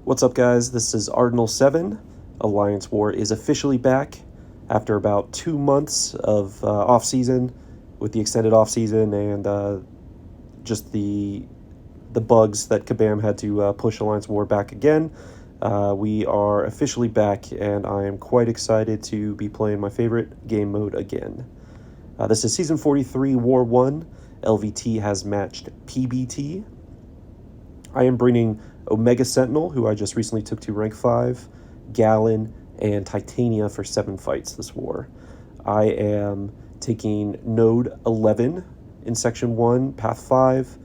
What's up, guys? This is Ardinal7. Alliance War is officially back after about 2 months of off-season, with the extended off-season and just the bugs that Kabam had to push Alliance War back again. We are officially back, and I am quite excited to be playing my favorite game mode again. This is Season 43, War 1. LVT has matched PBT. I am bringing Omega Sentinel, who I just recently took to rank 5, Galan, and Titania for 7 fights this war. I am taking Node 11 in Section 1, Path 5,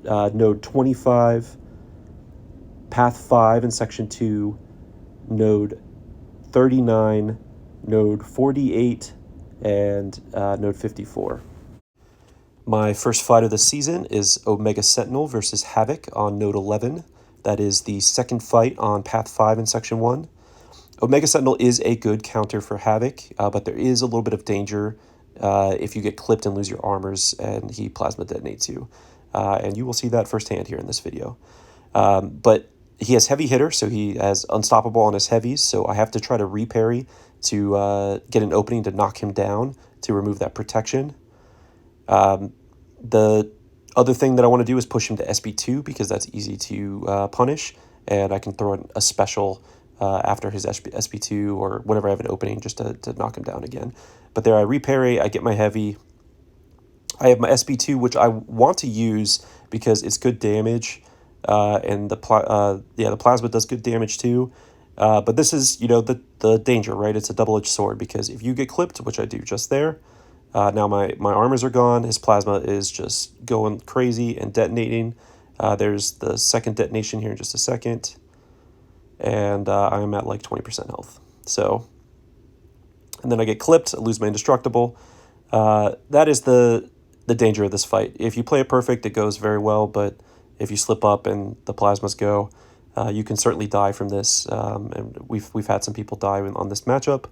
Node 25, Path 5 in Section 2, Node 39, Node 48, and Node 54. My first fight of the season is Omega Sentinel versus Havok on Node 11. That is the second fight on Path 5 in Section 1. Omega Sentinel is a good counter for Havok, but there is a little bit of danger if you get clipped and lose your armors and he plasma detonates you. And you will see that firsthand here in this video. But he has heavy hitter, so he has unstoppable on his heavies, so I have to try to reparry to get an opening to knock him down to remove that protection. The other thing that I want to do is push him to SB2 because that's easy to punish, and I can throw in a special after his SB2 or whenever I have an opening just to knock him down again. But there I reparry, I get my heavy. I have my SB2, which I want to use because it's good damage, and the plasma does good damage too. But this is, the danger, right? It's a double-edged sword because if you get clipped, which I do just there, now my armors are gone. His plasma is just going crazy and detonating. There's the second detonation here in just a second. And I'm at like 20% health. So, and then I get clipped, I lose my indestructible. That is the danger of this fight. If you play it perfect, it goes very well. But if you slip up and the plasmas go, you can certainly die from this. And we've had some people die on this matchup.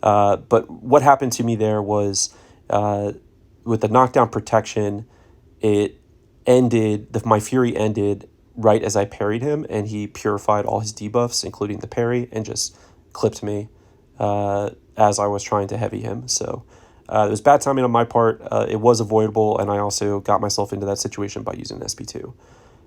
But what happened to me there was, with the knockdown protection, it ended, my fury ended right as I parried him, and he purified all his debuffs, including the parry, and just clipped me as I was trying to heavy him. So it was bad timing on my part. It was avoidable, and I also got myself into that situation by using SP2.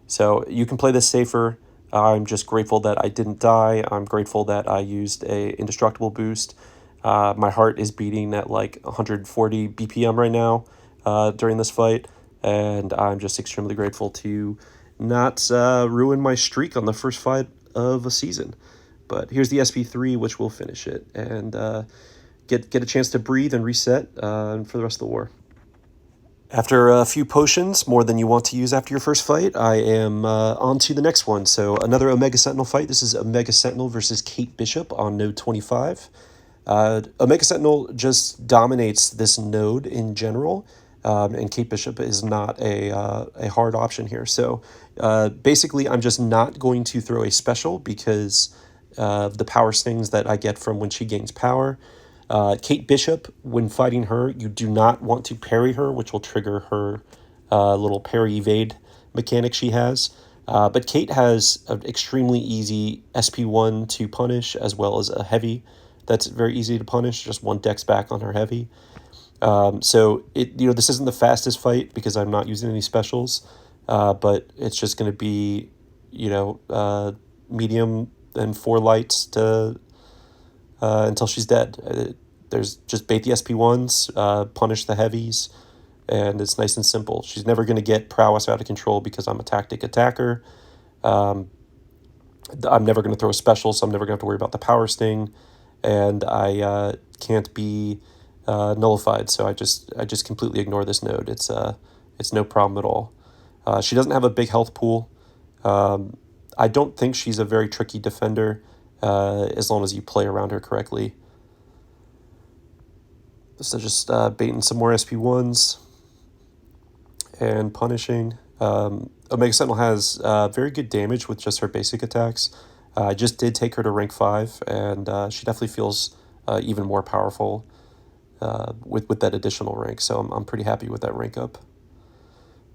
So you can play this safer. I'm just grateful that I didn't die. I'm grateful that I used a indestructible boost. My heart is beating at like 140 BPM right now during this fight, and I'm just extremely grateful to not ruin my streak on the first fight of a season. But here's the SP3, which will finish it, and get a chance to breathe and reset for the rest of the war. After a few potions, more than you want to use after your first fight, I am on to the next one. So another Omega Sentinel fight. This is Omega Sentinel versus Kate Bishop on node 25. Omega Sentinel just dominates this node in general, and Kate Bishop is not a hard option here. So basically, I'm just not going to throw a special because of the power stings that I get from when she gains power. Kate Bishop, when fighting her, you do not want to parry her, which will trigger her little parry evade mechanic she has. But Kate has an extremely easy SP1 to punish, as well as a heavy that's very easy to punish, just one dex back on her heavy. So this isn't the fastest fight because I'm not using any specials, but it's just going to be, medium and 4 lights to until she's dead. There's just bait the SP1s, punish the heavies, and it's nice and simple. She's never going to get prowess out of control because I'm a tactic attacker. I'm never going to throw a special, so I'm never going to have to worry about the power sting. And I can't be nullified, so I just completely ignore this node. It's no problem at all. She doesn't have a big health pool. I don't think she's a very tricky defender as long as you play around her correctly. So just baiting some more SP1s and punishing. Omega Sentinel has very good damage with just her basic attacks. I just did take her to rank 5, and she definitely feels even more powerful with that additional rank. So I'm pretty happy with that rank up.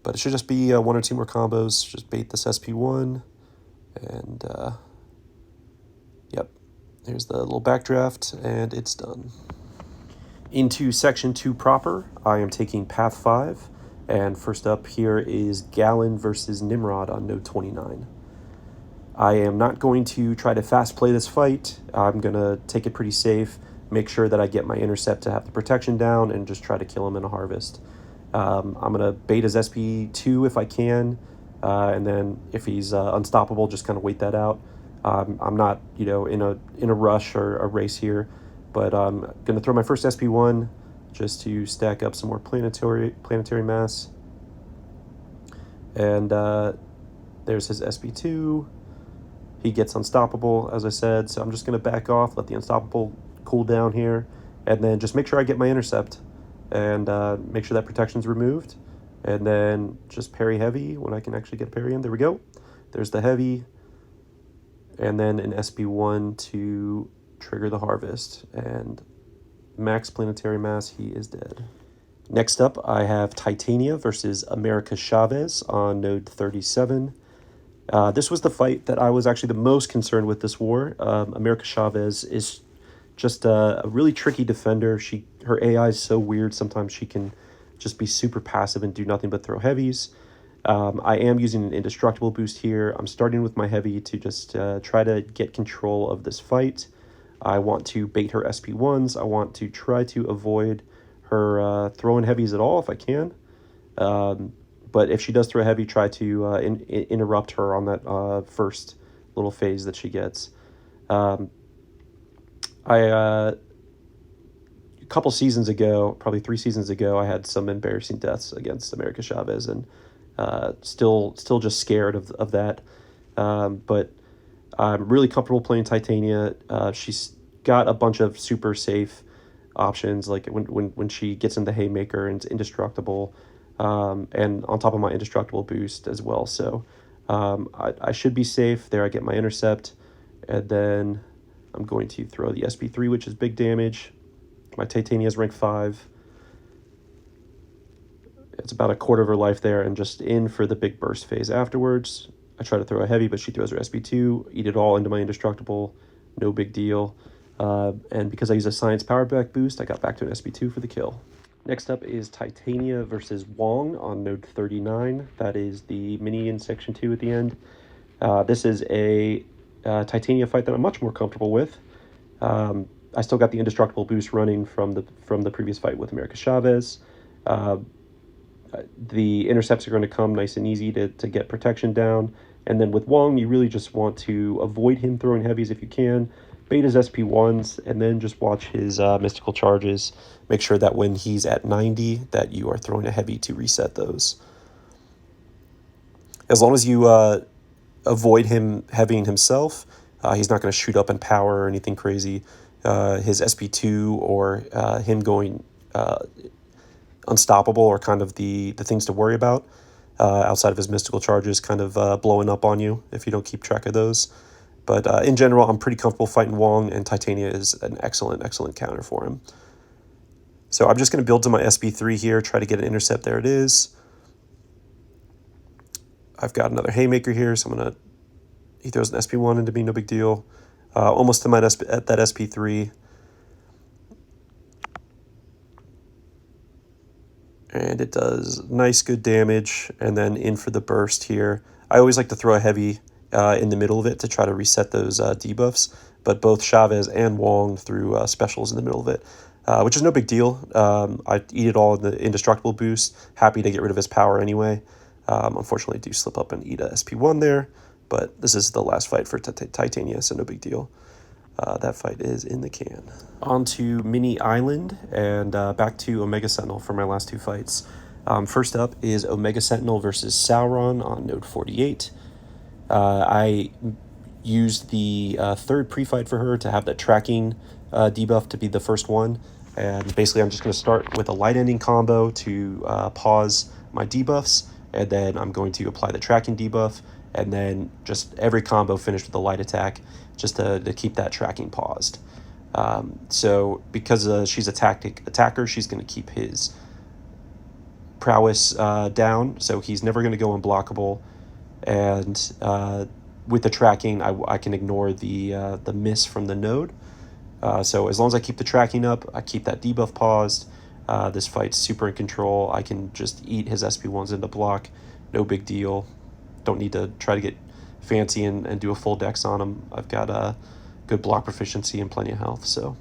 But it should just be 1 or 2 more combos. Just bait this SP1 And, yep, there's the little backdraft, and it's done. Into Section 2 proper, I am taking Path 5, and first up here is Galan versus Nimrod on node 29. I am not going to try to fast play this fight. I'm going to take it pretty safe, make sure that I get my intercept to have the protection down, and just try to kill him in a harvest. I'm going to bait his SP2 if I can, and then if he's unstoppable, just kind of wait that out. I'm not, in a rush or a race here, but I'm going to throw my first SP1 just to stack up some more planetary mass. And there's his SP2. He gets unstoppable, as I said, so I'm just going to back off, let the unstoppable cool down here, and then just make sure I get my intercept, and make sure that protection's removed, and then just parry heavy when I can actually get a parry in. There we go. There's the heavy, and then an SP1 to trigger the harvest, and max planetary mass, he is dead. Next up, I have Titania versus America Chavez on node 37. This was the fight that I was actually the most concerned with this war. America Chavez is just a really tricky defender. Her AI is so weird. Sometimes she can just be super passive and do nothing but throw heavies. I am using an indestructible boost here. I'm starting with my heavy to just try to get control of this fight. I want to bait her SP1s. I want to try to avoid her throwing heavies at all if I can. But if she does throw a heavy, try to interrupt her on that first little phase that she gets. A couple seasons ago, probably 3 seasons ago, I had some embarrassing deaths against America Chavez, and still just scared of that. But I'm really comfortable playing Titania. She's got a bunch of super safe options, like when she gets in the Haymaker and it's indestructible. And on top of my indestructible boost as well. So I should be safe. There I get my intercept, and then I'm going to throw the SP3, which is big damage. My Titania is rank 5. It's about a quarter of her life there, and just in for the big burst phase afterwards. I try to throw a heavy, but she throws her SP2, eat it all into my indestructible, no big deal. And because I use a science power back boost, I got back to an SP2 for the kill. Next up is Titania versus Wong on node 39. That is the mini in section 2 at the end. This is a Titania fight that I'm much more comfortable with. I still got the indestructible boost running from the previous fight with America Chavez. The intercepts are going to come nice and easy to get protection down. And then with Wong, you really just want to avoid him throwing heavies if you can. Bait his SP1s, and then just watch his mystical charges. Make sure that when he's at 90, that you are throwing a heavy to reset those. As long as you avoid him heavying himself, he's not going to shoot up in power or anything crazy. His SP2 or him going unstoppable are kind of the things to worry about, outside of his mystical charges kind of blowing up on you if you don't keep track of those. But in general, I'm pretty comfortable fighting Wong, and Titania is an excellent counter for him. So I'm just going to build to my SP3 here, try to get an intercept. There it is. I've got another Haymaker here, so he throws an SP1 into me, no big deal. Almost to my at that SP3. And it does nice, good damage, and then in for the burst here. I always like to throw a heavy in the middle of it to try to reset those debuffs, but both Chavez and Wong threw specials in the middle of it, which is no big deal. I eat it all in the indestructible boost. Happy to get rid of his power anyway. Unfortunately, I do slip up and eat a SP1 there, but this is the last fight for Titania, so no big deal. That fight is in the can. On to Mini Island, and back to Omega Sentinel for my last 2 fights. First up is Omega Sentinel versus Sauron on node 48. I used the third pre-fight for her to have that tracking debuff to be the first one. And basically I'm just going to start with a light ending combo to pause my debuffs, and then I'm going to apply the tracking debuff, and then just every combo finished with a light attack just to keep that tracking paused. So because she's a attacker, she's going to keep his prowess down, so he's never going to go unblockable. And with the tracking, I can ignore the miss from the node. So as long as I keep the tracking up, I keep that debuff paused, this fight's super in control. I can just eat his SP1s into block, no big deal. Don't need to try to get fancy and do a full dex on him. I've got a good block proficiency and plenty of health, so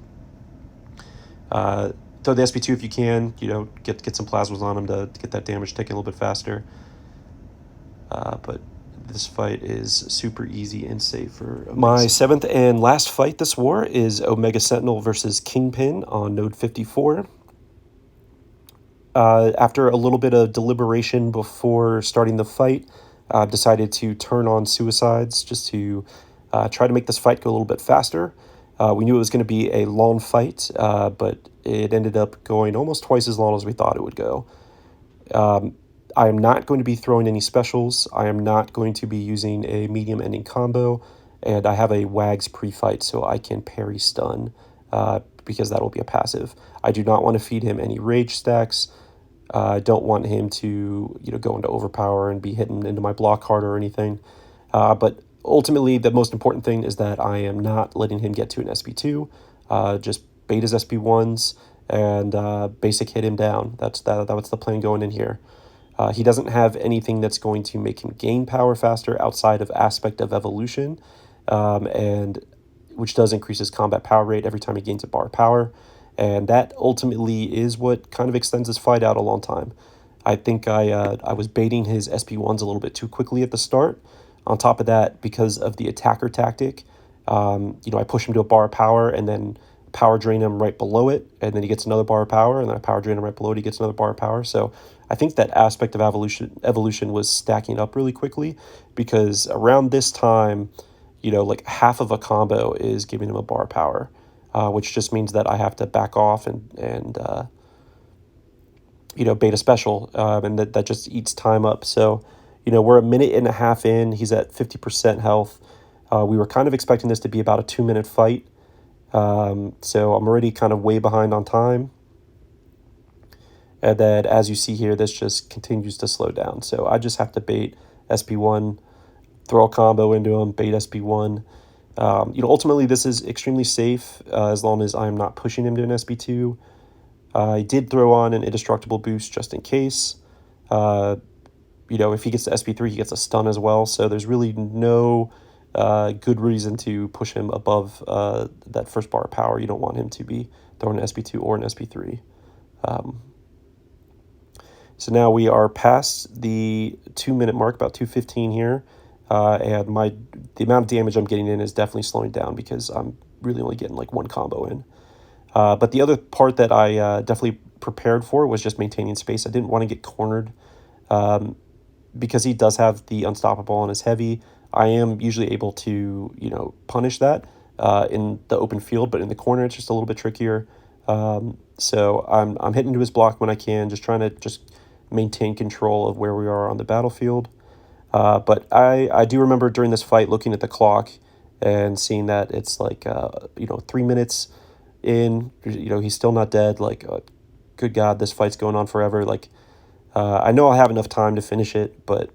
throw the SP2 if you can, get some plasmas on him to get that damage taken a little bit faster. But this fight is super easy and safe for my seventh and last fight this war is Omega Sentinel versus Kingpin on node 54. After a little bit of deliberation before starting the fight, decided to turn on suicides just to try to make this fight go a little bit faster. We knew it was going to be a long fight, but it ended up going almost twice as long as we thought it would go. I am not going to be throwing any specials. I am not going to be using a medium ending combo, and I have a Wags pre-fight so I can parry stun, because that will be a passive. I do not want to feed him any rage stacks. I don't want him to go into overpower and be hitting into my block hard or anything. But ultimately, the most important thing is that I am not letting him get to an SP2. Just bait his SP1s and basic hit him down. That's the plan going in here. He doesn't have anything that's going to make him gain power faster outside of Aspect of Evolution, and which does increase his combat power rate every time he gains a bar of power. And that ultimately is what kind of extends his fight out a long time. I think I was baiting his SP1s a little bit too quickly at the start. On top of that, because of the attacker tactic, I push him to a bar of power and then power drain him right below it, and then he gets another bar of power, and then I power drain him right below it, he gets another bar of power. So I think that Aspect of evolution was stacking up really quickly, because around this time, like half of a combo is giving him a bar of power, which just means that I have to back off and bait a special, and that just eats time up. So, we're a minute and a half in, he's at 50% health. We were kind of expecting this to be about a 2-minute fight. So I'm already kind of way behind on time. And then as you see here, this just continues to slow down. So I just have to bait SP1, throw a combo into him, bait SP1. Ultimately this is extremely safe as long as I'm not pushing him to an SP2. I did throw on an indestructible boost just in case. If he gets to SP3, he gets a stun as well. So there's really no good reason to push him above that first bar of power. You don't want him to be throwing an SP2 or an SP3. So now we are past the 2-minute mark, about 2:15 here, and the amount of damage I'm getting in is definitely slowing down because I'm really only getting like one combo in. But the other part that I definitely prepared for was just maintaining space. I didn't want to get cornered because he does have the unstoppable on his heavy. I am usually able to, punish that in the open field, but in the corner it's just a little bit trickier. So I'm hitting to his block when I can, just trying to maintain control of where we are on the battlefield. But I do remember during this fight looking at the clock and seeing that it's like 3 minutes in. He's still not dead. Like, good God, this fight's going on forever. Like, I know I'll have enough time to finish it, but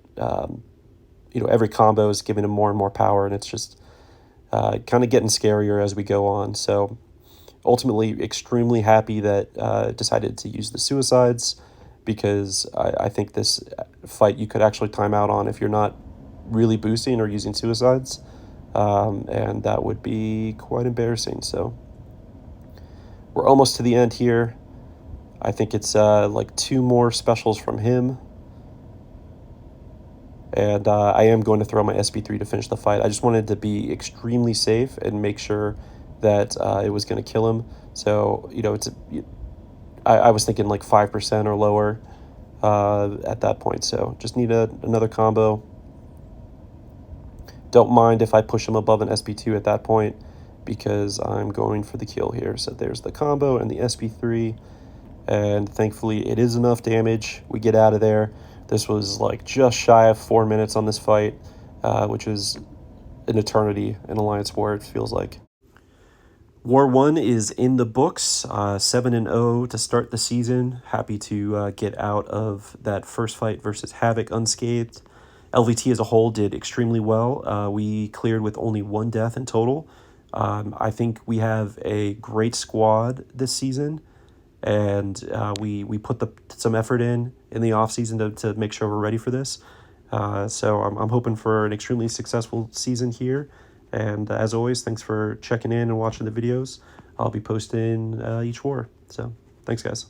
every combo is giving him more and more power, and it's just kind of getting scarier as we go on. So ultimately, extremely happy that decided to use the suicides, because I think this fight you could actually time out on if you're not really boosting or using suicides, and that would be quite embarrassing. So we're almost to the end here. I think it's like 2 more specials from him. And I am going to throw my SP3 to finish the fight. I just wanted to be extremely safe and make sure that it was going to kill him. So, I was thinking like 5% or lower at that point. So just need another combo. Don't mind if I push him above an SP2 at that point, because I'm going for the kill here. So there's the combo and the SP3. And thankfully it is enough damage. We get out of there. This was like just shy of 4 minutes on this fight, which is an eternity in Alliance War, it feels like. War 1 is in the books, 7-0 to start the season. Happy to get out of that first fight versus Havok unscathed. LVT as a whole did extremely well. We cleared with only 1 death in total. I think we have a great squad this season, and we put some effort in the off season to make sure we're ready for this. So I'm hoping for an extremely successful season here. And as always, thanks for checking in and watching the videos. I'll be posting each war. So thanks, guys.